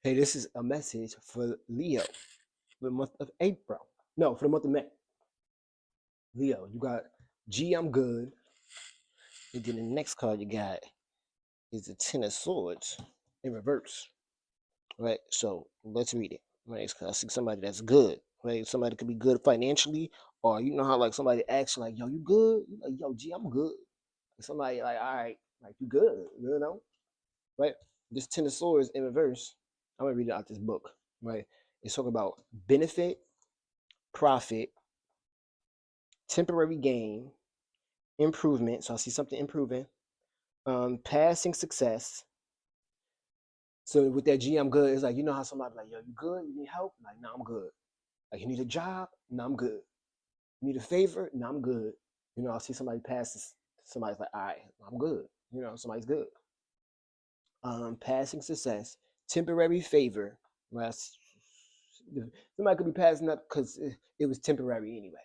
Okay, this is a message for Leo for the month of April. No, for the month of May. Leo, you got G, I'm good. And then the next card you got is the Ten of Swords in reverse. Right? So let's read it. Right? Because I see somebody that's good. Right? Somebody could be good financially, or you know how like somebody asks you like, yo, you good? You like, yo, G, I'm good. And somebody like, all right, like you good, you know? Right? This Ten of Swords in reverse. I'm gonna read it out this book. Right? It's talking about benefit, profit, temporary gain, improvement. So I see something improving, passing success. So with that G, I'm good. It's like, you know how somebody like, yo, you good? You need help? Like, no, I'm good. Like, you need a job? No, I'm good. You need a favor? No, I'm good. You know, I see somebody passes. Somebody's like, all right, I'm good. You know, somebody's good. Passing success, temporary favor. Right? Somebody could be passing up because it was temporary anyway.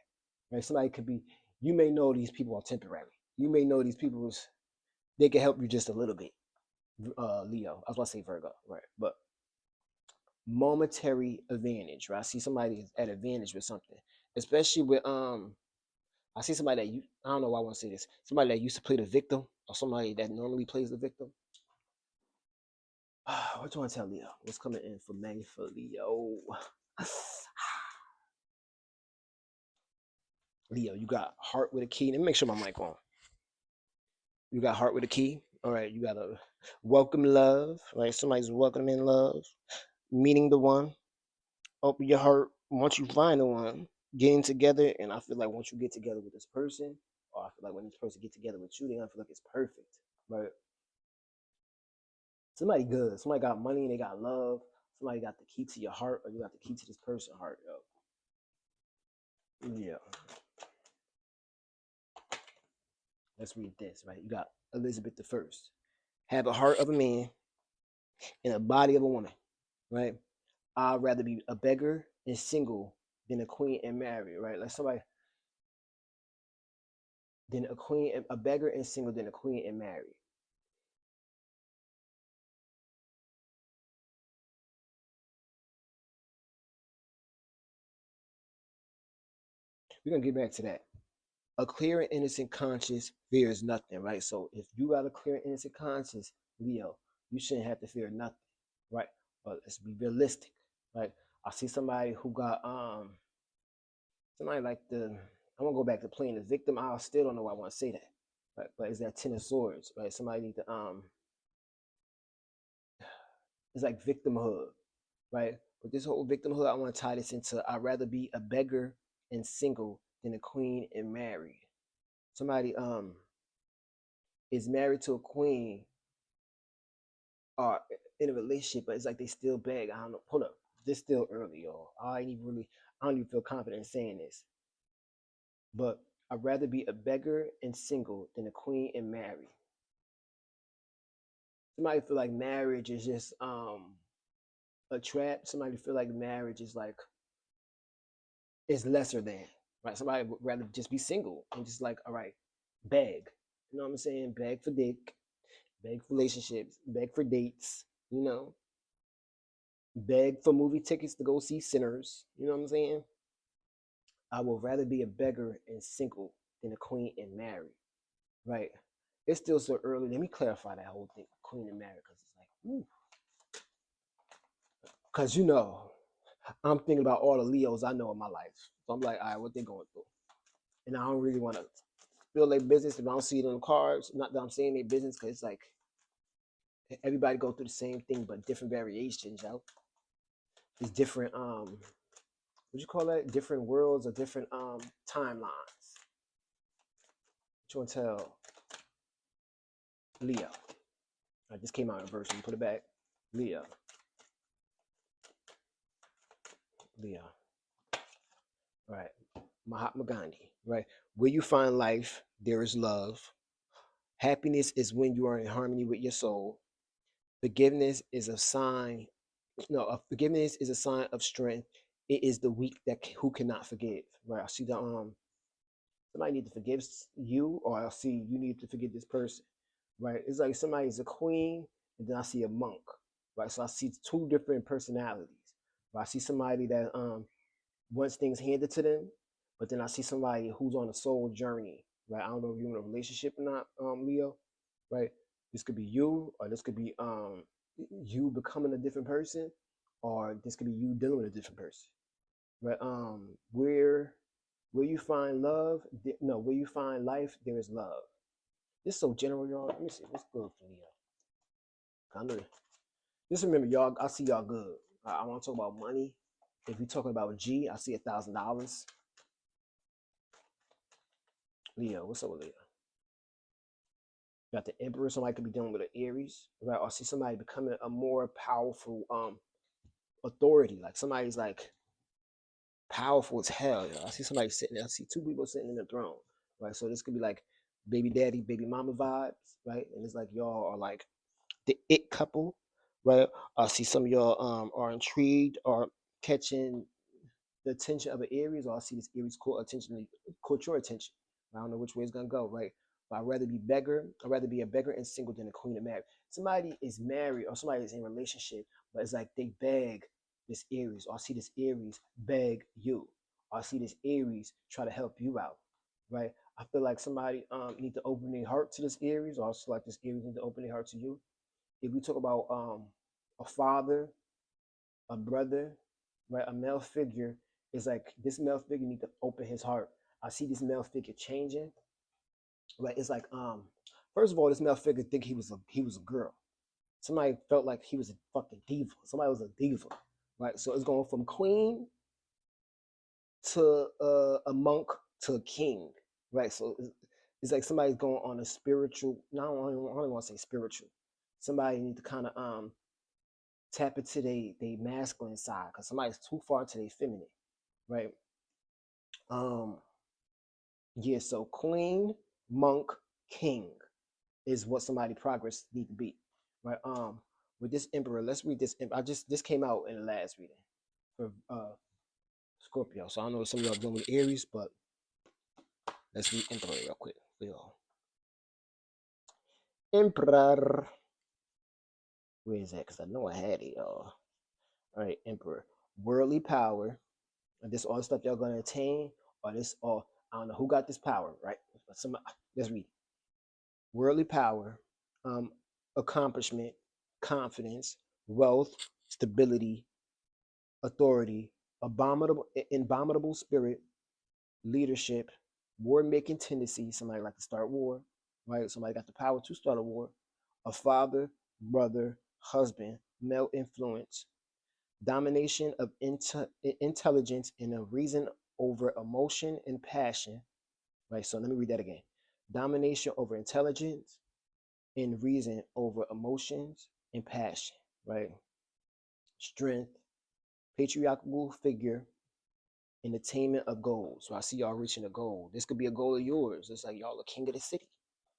Right? Somebody could be. You may know these people are temporary. You may know these people they can help you just a little bit. Leo. I was about to say Virgo, right? But momentary advantage, right? I see somebody is at advantage with something, especially with I see somebody that you I don't know why I want to say this. Somebody that used to play the victim, or somebody that normally plays the victim. What do you want to tell Leo? What's coming in for May for Leo? Leo, you got heart with a key. Let me make sure my mic on. You got heart with a key. All right, you got a welcome love. Right, somebody's welcoming love, meeting the one. Open your heart once you find the one, getting together. And I feel like once you get together with this person, or I feel like when this person get together with you, they gonna feel like it's perfect. Right? Somebody good. Somebody got money and they got love. Somebody got the key to your heart, or you got the key to this person's heart, yo. Yeah. Let's read this, right? You got Elizabeth the First. Have a heart of a man and a body of a woman, right? I'd rather be a beggar and single than a queen and married, right? Like somebody than a queen, a beggar and single than a queen and married. We're gonna get back to that. A clear and innocent conscience fears nothing, right? So if you got a clear and innocent conscience, Leo, you shouldn't have to fear nothing, right? But let's be realistic, right? I see somebody who got somebody like the I'm gonna go back to playing the victim. I still don't know why I want to say that, right? But it's that Ten of Swords, right? Somebody need to it's like victimhood, right? But this whole victimhood, I want to tie this into I'd rather be a beggar and single than a queen and married. Somebody is married to a queen or in a relationship, but it's like they still beg. I don't know. Hold up. This still early, y'all. I don't even feel confident in saying this. But I'd rather be a beggar and single than a queen and married. Somebody feel like marriage is just a trap. Somebody feel like marriage is like it's lesser than, right? Somebody would rather just be single and just like, all right, beg. You know what I'm saying? Beg for dick, beg for relationships, beg for dates, you know, beg for movie tickets to go see Sinners. You know what I'm saying? I would rather be a beggar and single than a queen and married, right? It's still so early. Let me clarify that whole thing, queen and married, because it's like, ooh. Because, you know, I'm thinking about all the Leos I know in my life. So I'm like, all right, what they going through? And I don't really want to spill their business if I don't see it on the cards. Not that I'm saying their business, because it's like everybody go through the same thing, but different variations, yo. It's different, what you call that? Different worlds or different timelines. What you want to tell Leo? I just came out in verse. Put it back. Leo. Leo. Right. Mahatma Gandhi. Right. Where you find life, there is love. Happiness is when you are in harmony with your soul. Forgiveness is a sign. No, forgiveness is a sign of strength. It is the weak that who cannot forgive. Right. I see the somebody need to forgive you, or I see you need to forgive this person. Right. It's like somebody's a queen, and then I see a monk. right? So I see two different personalities. Right? I see somebody that wants things handed to them, but then I see somebody who's on a soul journey, right? I don't know if you're in a relationship or not, Leo, right? This could be you, or this could be you becoming a different person, or this could be you dealing with a different person, right? Where you find love, no, where you find life, there is love. This is so general, y'all. Let me see. What's good for Leo? I know. Just remember, y'all. I see y'all good. I want to talk about money. If you're talking about G, I see $1,000. Leo, what's up with Leo? You got the Emperor. Somebody could be dealing with an Aries, right? Or see somebody becoming a more powerful authority. Like somebody's like powerful as hell. I see somebody sitting there. I see two people sitting in the throne, right? So this could be like baby daddy, baby mama vibes, right? And it's like y'all are like the it couple, right? I see some of y'all are intrigued or catching the attention of an Aries, or I see this Aries caught your attention. I don't know which way it's gonna go, right? But I'd rather be a beggar and single than a queen of marriage. Somebody is married or somebody is in a relationship, but it's like they beg this Aries, or I see this Aries beg you, or I see this Aries try to help you out, right? I feel like somebody need to open their heart to this Aries, or I feel like this Aries need to open their heart to you. If we talk about a father, a brother, right, a male figure, is like this male figure need to open his heart. I see this male figure changing, right? It's like first of all, this male figure think he was a girl. Somebody felt like he was a fucking diva. Somebody was a diva, right? So it's going from queen to a monk to a king, right? So it's like somebody's going on a spiritual. No, I don't want to say spiritual. Somebody need to kind of tap into they masculine side, because somebody's too far to their feminine, right? Um, yeah. So queen, monk, king is what somebody progress need to be, right? With this emperor, let's read this. I just this came out in the last reading for Scorpio, so I don't know if some of y'all dealing with Aries, but let's read emperor real quick for y'all. Emperor, where is that? Because I know I had it, y'all. All right, emperor, worldly power. And this all the stuff y'all gonna attain, or this all I don't know who got this power, right? But let's read. Worldly power, um, accomplishment, confidence, wealth, stability, authority, abominable spirit, leadership, war making tendency. Somebody like to start war, right? Somebody got the power to start a war. A father, brother, husband, male influence, domination of intelligence and a reason over emotion and passion, right? So let me read that again. Domination over intelligence and reason over emotions and passion, right? Strength, patriarchal figure, and attainment of goals. So I see y'all reaching a goal. This could be a goal of yours. It's like y'all the king of the city,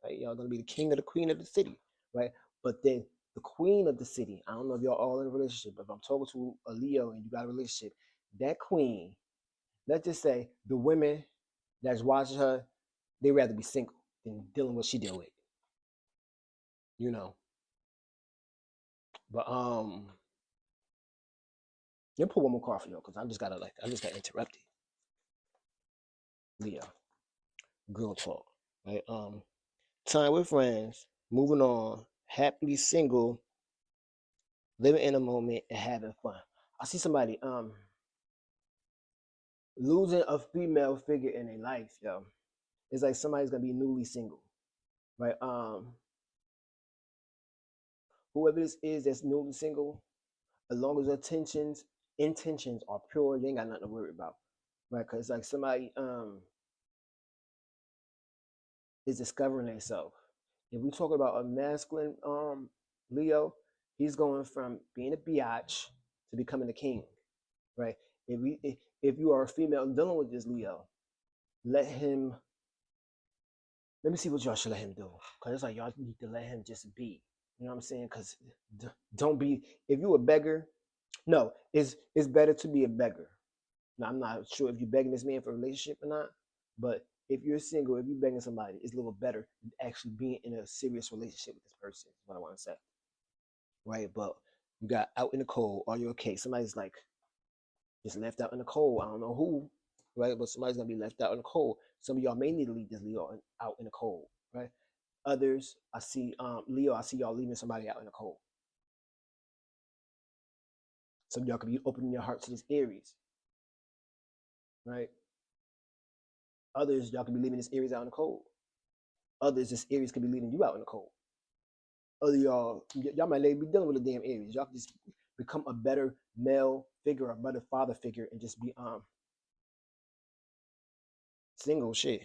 right? Y'all gonna be the king or the queen of the city, right? But then the queen of the city, I don't know if y'all all in a relationship, but if I'm talking to a Leo and you got a relationship, that queen, let's just say the women that's watching her, they rather be single than dealing with what she deal with, you know. But let me pull one more card for y'all because I just got interrupted. Leo, girl talk, right? Time with friends, moving on, happily single, living in a moment and having fun. I see somebody losing a female figure in their life, yo. It's like somebody's gonna be newly single, right? Whoever this is that's newly single, as long as intentions are pure, you ain't got nothing to worry about, right? Because like somebody is discovering themselves. If we talk about a masculine Leo, he's going from being a biatch to becoming a king, right? If you are a female dealing with this Leo, let him. Let me see what y'all should let him do, cause it's like y'all need to let him just be. You know what I'm saying? Cause don't be. If you a beggar, no, it's better to be a beggar. Now I'm not sure if you're begging this man for a relationship or not, but if you're single, if you're begging somebody, it's a little better than actually being in a serious relationship with this person. Is what I want to say, right? But You got out in the cold. Are you okay? Somebody's like just left out in the cold. I don't know who, right? But somebody's gonna be left out in the cold. Some of y'all may need to leave this Leo out in the cold, right? Others, I see Leo, I see y'all leaving somebody out in the cold. Some of y'all could be opening your heart to this Aries, right? Others, y'all could be leaving this Aries out in the cold. Others, this Aries could be leaving you out in the cold. Other y'all might be dealing with a damn Aries. Y'all can just become a better male figure, a better father figure, and just be single shit.